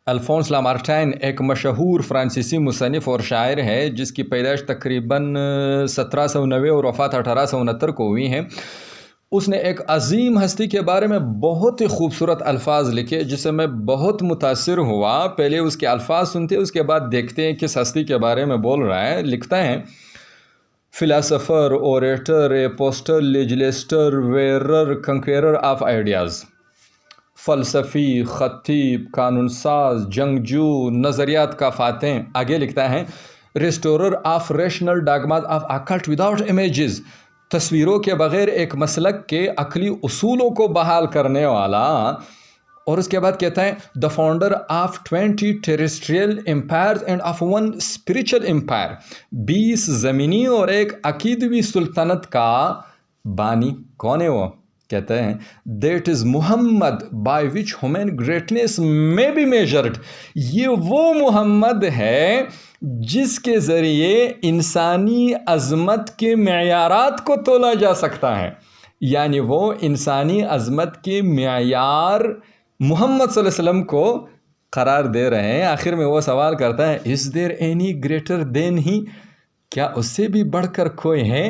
Alphonse لامارٹین ایک مشہور فرانسیسی مصنف اور شاعر ہے جس کی پیدائش تقریباً 1790 اور وفات 1869 کو ہوئی ہیں۔ اس نے ایک عظیم ہستی کے بارے میں بہت ہی خوبصورت الفاظ لکھے جس سے میں بہت متاثر ہوا۔ پہلے اس کے الفاظ سنتے اس کے بعد دیکھتے ہیں کس ہستی کے بارے میں بول رہا ہے۔ لکھتا ہے: philosopher, orator, apostle, legislator, warrior, conqueror of ideas, فلسفی، خطیب، قانون ساز، جنگجو، نظریات کا فاتح۔ آگے لکھتا ہے: restorer of rational dogmas of a cult without images, تصویروں کے بغیر ایک مسلک کے عقلی اصولوں کو بحال کرنے والا۔ اور اس کے بعد کہتا ہے: the founder of 20 terrestrial empires and of 1 spiritual empire, 20 زمینی اور ایک عقیدوی سلطنت کا بانی۔ کون ہے وہ؟ کہتے ہیں: that is Muhammad by which human greatness میں بی میجرڈ، یہ وہ محمد ہے جس کے ذریعے انسانی عظمت کے معیارات کو تولا جا سکتا ہے۔ یعنی وہ انسانی عظمت کے معیار محمد صلی اللہ علیہ وسلم کو قرار دے رہے ہیں۔ آخر میں وہ سوال کرتا ہے: از دیر اینی گریٹر دین ہی، کیا اس سے بھی بڑھ کر کوئی ہے؟